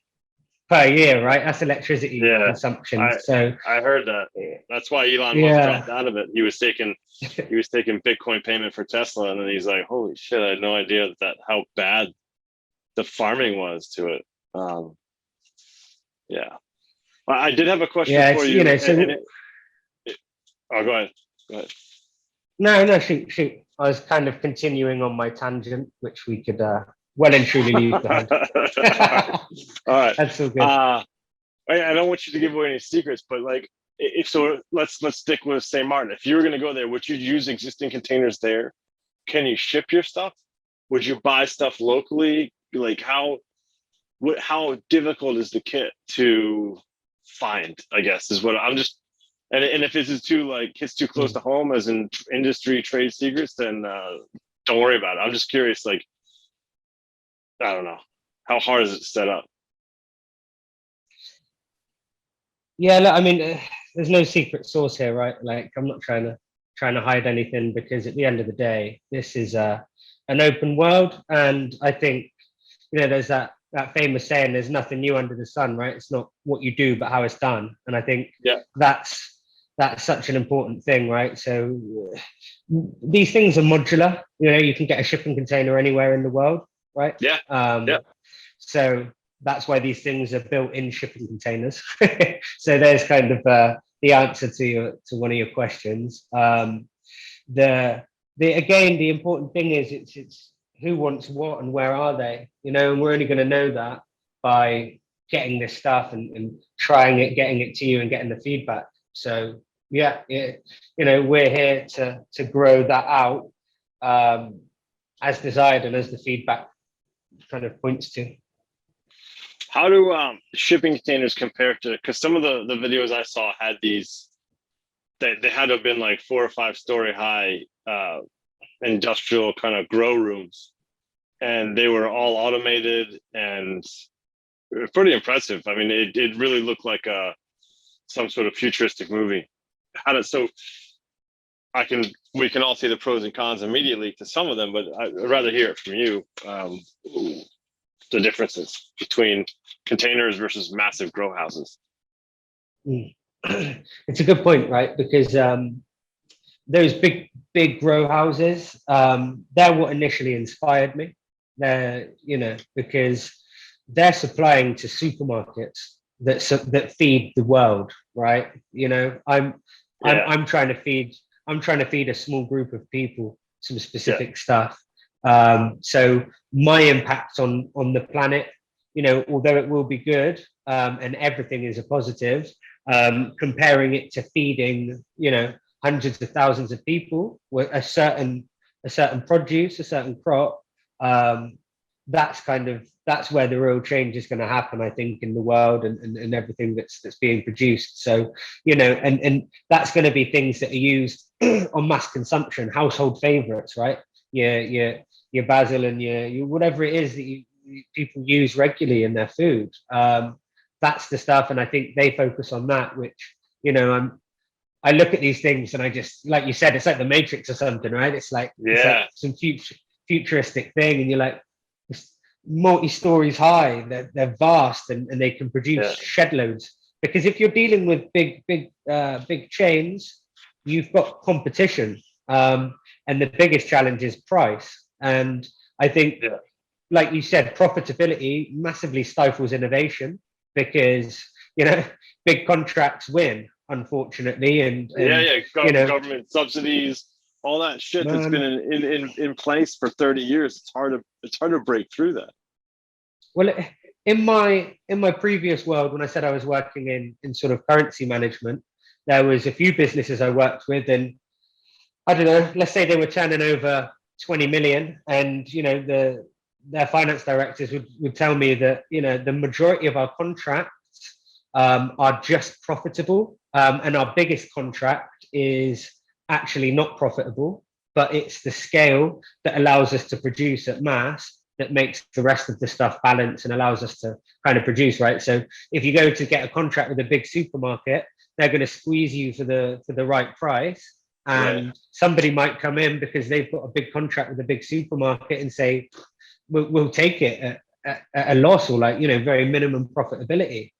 per year, right? That's electricity consumption. I heard that. That's why Elon Musk dropped out of it. He was taking Bitcoin payment for Tesla, and then he's like, "Holy shit! I had no idea how bad the farming was to it." Yeah, I did have a question for you. You know, oh, go ahead. No, shoot. I was kind of continuing on my tangent, which we could well and truly leave behind. All right, that's all good. I don't want you to give away any secrets, but like, if so, let's stick with St. Martin. If you were going to go there, would you use existing containers there? Can you ship your stuff? Would you buy stuff locally? Like, how difficult is the kit to find? I guess is what I'm just. And if this is hits too close to home, as in industry trade secrets, then don't worry about it. I'm just curious, like, I don't know, how hard is it set up? Yeah, look, I mean, there's no secret sauce here, right? Like, I'm not trying to hide anything, because at the end of the day, this is an open world, and I think, you know, there's that famous saying, "There's nothing new under the sun," right? It's not what you do, but how it's done, and I think that's such an important thing, right? So these things are modular. You know, you can get a shipping container anywhere in the world, right? So that's why these things are built in shipping containers. So there's kind of the answer to one of your questions. The important thing is it's who wants what and where are they? You know, and we're only going to know that by getting this stuff and trying it, getting it to you, and getting the feedback. So yeah, you know, we're here to grow that out as desired and as the feedback kind of points to. How do shipping containers compare to? Because some of the videos I saw had these. They had to have been like 4 or 5 story high industrial kind of grow rooms, and they were all automated and pretty impressive. I mean, it really looked like some sort of futuristic movie. How did so? We can all see the pros and cons immediately to some of them, but I'd rather hear it from you. The differences between containers versus massive grow houses. It's a good point, right? Because those big grow houses, they're what initially inspired me. They're, because they're supplying to supermarkets that feed the world, right? I'm trying to feed a small group of people some specific stuff. So my impact on the planet, although it will be good, and everything is a positive, comparing it to feeding, hundreds of thousands of people with a certain produce, a certain crop, that's where the real change is going to happen, I think, in the world and everything that's being produced. So, and that's going to be things that are used on mass consumption, household favorites, right? Your basil and your whatever it is that people use regularly in their food. That's the stuff, and I think they focus on that, which, I look at these things and I just, like you said, it's like the Matrix or something, right? It's like some futuristic thing, and you're like, it's multi-stories high, they're vast, and they can produce shed loads. Because if you're dealing with big chains, you've got competition, and the biggest challenge is price. And I think, like you said, profitability massively stifles innovation, because big contracts win, unfortunately, and government subsidies, all that shit that's been in place for 30 years. It's hard to break through that. Well, in my previous world, when I said I was working in sort of currency management, there was a few businesses I worked with, and I don't know, let's say they were turning over 20 million, and their finance directors would tell me that the majority of our contracts are just profitable, and our biggest contract is actually not profitable, but it's the scale that allows us to produce at mass that makes the rest of the stuff balance and allows us to kind of produce, right? So if you go to get a contract with a big supermarket, they're going to squeeze you for the right price, and somebody might come in because they've got a big contract with a big supermarket and say, we'll take it at a loss, or very minimum profitability.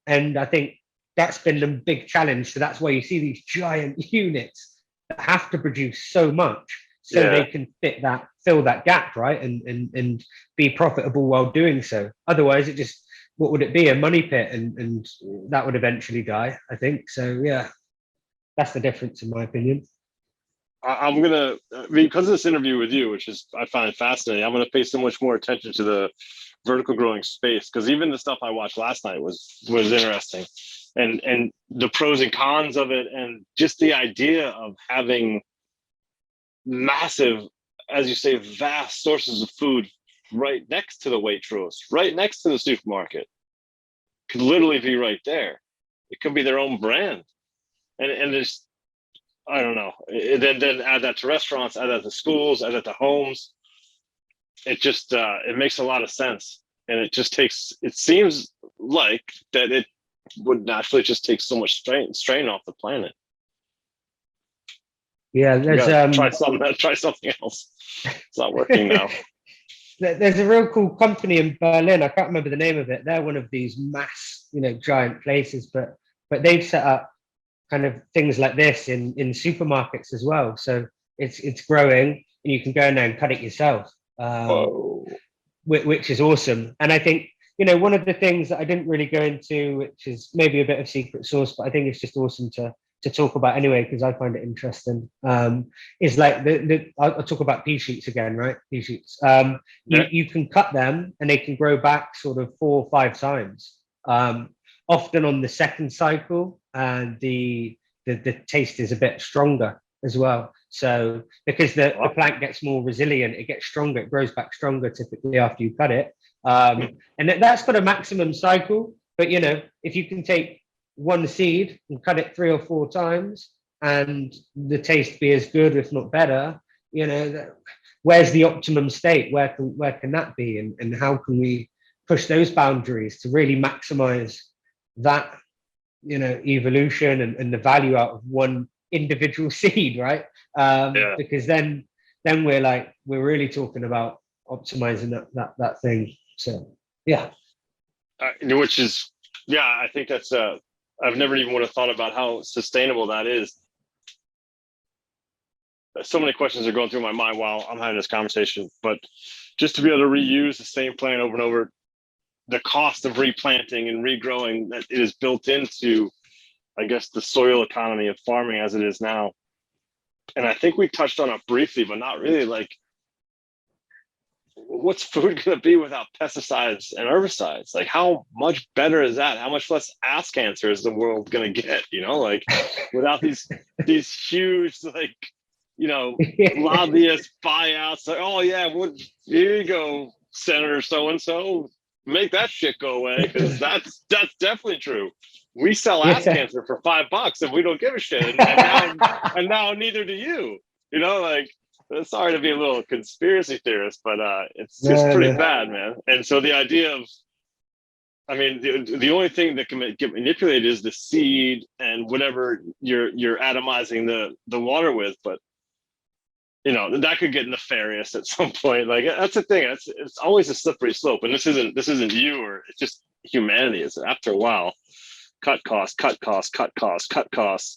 And I think that's been the big challenge. So that's why you see these giant units that have to produce so much so they can fill that gap, right? And be profitable while doing so. Otherwise, what would it be? A money pit, and that would eventually die, I think. So that's the difference, in my opinion. I'm gonna, because of this interview with you, which is I find fascinating, I'm gonna pay so much more attention to the vertical growing space, because even the stuff I watched last night was interesting, and the pros and cons of it, and just the idea of having massive, as you say, vast sources of food right next to the Waitrose, right next to the supermarket, could literally be right there. It could be their own brand, and there's, I don't know. Then add that to restaurants, add that to schools, add that to homes. It just it makes a lot of sense, and it seems like that it would naturally just take so much strain off the planet. Yeah, there's try something else. It's not working now. There's a real cool company in Berlin. I can't remember the name of it. They're one of these mass, giant places, but they've set up kind of things like this in supermarkets as well. So it's growing, and you can go in there and cut it yourself, which is awesome. And I think, one of the things that I didn't really go into, which is maybe a bit of secret sauce, but I think it's just awesome to talk about anyway, because I find it interesting, is like I'll talk about pea shoots again, right? Pea shoots. You can cut them and they can grow back sort of 4 or 5 times. Often on the second cycle, and the taste is a bit stronger as well. So because the plant gets more resilient, it gets stronger, it grows back stronger typically after you cut it. And that's got a maximum cycle. But you know, if you can take one seed and cut it 3 or 4 times, and the taste be as good, if not better, you know, where's the optimum state? Where can that be? And how can we push those boundaries to really maximize that, you know, evolution and the value out of one individual seed, right? Because then we're really talking about optimizing that thing. So yeah. Which is, I think that's I've never even would have thought about how sustainable that is. So many questions are going through my mind while I'm having this conversation, but just to be able to reuse the same plant over and over, the cost of replanting and regrowing that it is built into, I guess, the soil economy of farming as it is now. And I think we touched on it briefly, but not really. Like, what's food going to be without pesticides and herbicides? Like, how much better is that? How much less ass cancer is the world going to get? You know, like without these huge, like, you know, lobbyist buyouts. Like, oh yeah, here you go, Senator so and so, make that shit go away, because that's definitely true. We sell ass cancer for $5 and we don't give a shit, and now neither do you. You know, like, sorry to be a little conspiracy theorist, but it's just pretty bad, man. And so the idea of, I mean, the only thing that can get manipulated is the seed and whatever you're atomizing the water with, but you know, that could get nefarious at some point. Like, that's the thing. It's always a slippery slope. And this isn't you, or it's just humanity. Is after a while, cut costs,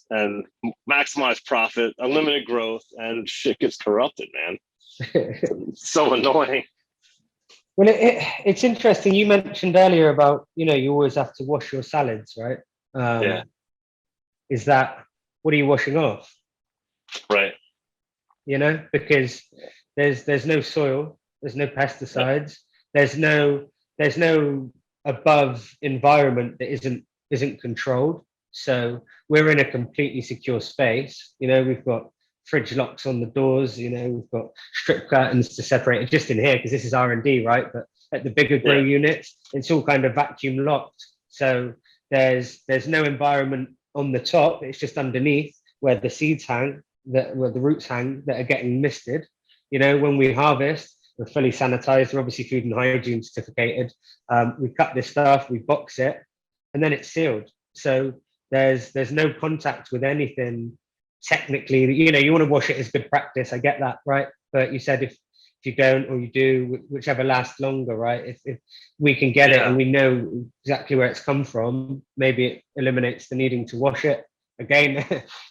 and maximize profit, unlimited growth, and shit gets corrupted, man. It's so annoying. Well, it's interesting. You mentioned earlier about, you know, you always have to wash your salads, right? Is that, what are you washing off? Right. You know, because there's no soil, there's no pesticides, there's no above environment that isn't controlled. So we're in a completely secure space. You know, we've got fridge locks on the doors. You know, we've got strip curtains to separate it just in here because this is R&D, right? But at the bigger grow units, it's all kind of vacuum locked. So there's no environment on the top. It's just underneath where the seeds hang, where the roots hang, that are getting misted. You know, when we harvest, we're fully sanitized. We're obviously food and hygiene certificated. We cut this stuff, we box it, and then it's sealed. So there's no contact with anything technically. You know, you want to wash it as good practice. I get that, right? But you said if you don't, or you do, whichever lasts longer, right? If we can get it and we know exactly where it's come from, maybe it eliminates the needing to wash it. Again,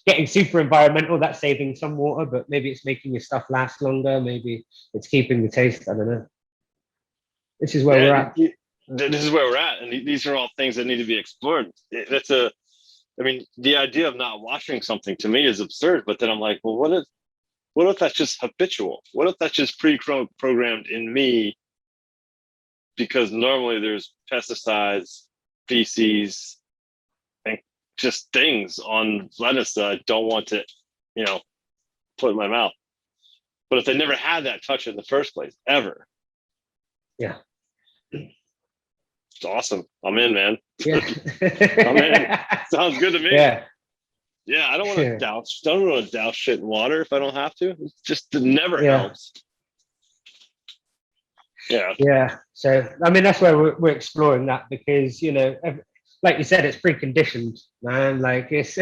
getting super environmental, that's saving some water, but maybe it's making your stuff last longer. Maybe it's keeping the taste. I don't know. This is where we're at. This is where we're at. And these are all things that need to be explored. I mean, the idea of not washing something to me is absurd, but then I'm like, well, what if that's just habitual? What if that's just pre-programmed in me? Because normally there's pesticides, feces, just things on lettuce that I don't want to, you know, put in my mouth. But if they never had that touch in the first place, ever. Yeah. It's awesome. I'm in, man. Yeah. I'm in. Sounds good to me. Yeah. Yeah, I don't want to douse shit in water if I don't have to. It never helps. Yeah. Yeah. So, I mean, that's where we're exploring that, because, you know, like you said, it's preconditioned, man. Like, it's,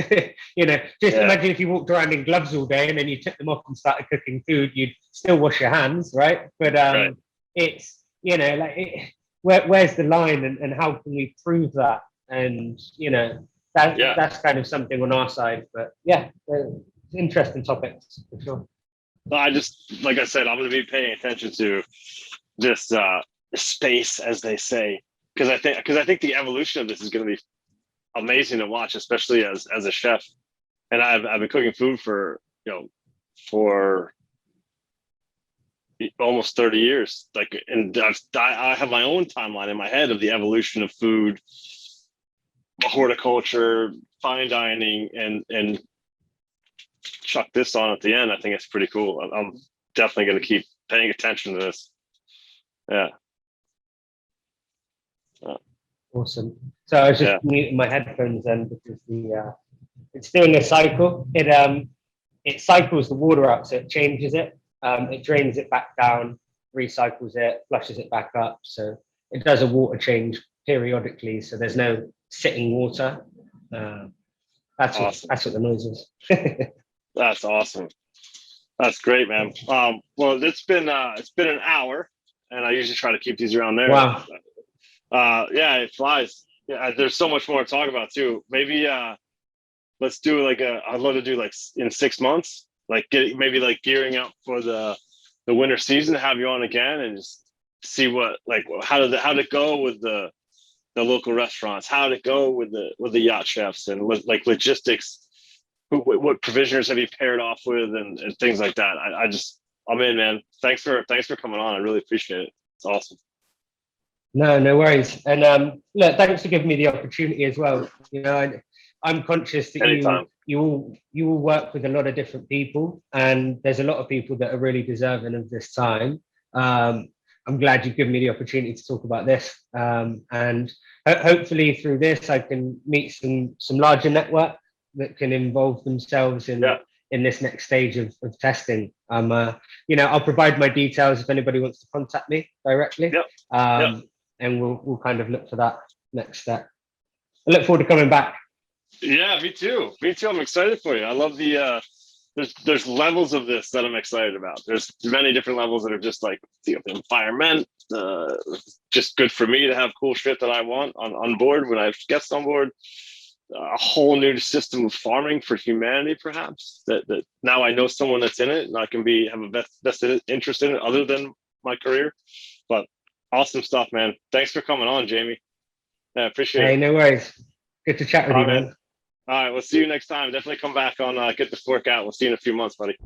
you know, just imagine if you walked around in gloves all day and then you took them off and started cooking food, you'd still wash your hands, right? But it's, you know, like, where's the line, and how can we prove that? And, you know, that's kind of something on our side. But yeah, interesting topics for sure. I just, like I said, I'm going to be paying attention to this space, as they say. Because I think the evolution of this is going to be amazing to watch, especially as a chef. And I've been cooking food for almost 30 years. Like, and I have my own timeline in my head of the evolution of food, horticulture, fine dining, and chuck this on at the end, I think it's pretty cool. I'm definitely going to keep paying attention to this. Yeah. Awesome. So I was just muting my headphones then because it's doing a cycle. It cycles the water out, so it changes it. It drains it back down, recycles it, flushes it back up. So it does a water change periodically. So there's no sitting water. That's awesome. That's what the noise is. That's awesome. That's great, man. Well, it's been an hour, and I usually try to keep these around there. Wow. Yeah, it flies. Yeah, there's so much more to talk about too. Maybe let's do I'd love to do like in 6 months, like gearing up for the winter season, have you on again and just see what how to go with the local restaurants, how to go with the yacht chefs and like logistics. What provisioners have you paired off with and things like that. I'm in, man. Thanks for coming on. I really appreciate it. It's awesome. No worries. And look, thanks for giving me the opportunity as well. You know, I'm conscious that you all work with a lot of different people, and there's a lot of people that are really deserving of this time. I'm glad you've given me the opportunity to talk about this, and hopefully through this I can meet some larger network that can involve themselves in this next stage of testing. I'll provide my details if anybody wants to contact me directly. And we'll kind of look for that next step. I look forward to coming back. Yeah, me too. I'm excited for you. I love the there's levels of this that I'm excited about. There's many different levels that are just like the environment, just good for me to have cool shit that I want on board when I have guests on board. A whole new system of farming for humanity, perhaps, that now I know someone that's in it and I can have a vested interest in it other than my career. But awesome stuff, man. Thanks for coming on, Jamie. I appreciate it. Hey, no worries. Good to chat with you, man. All right, we'll see you next time. Definitely come back on Get the Fork Out. We'll see you in a few months, buddy.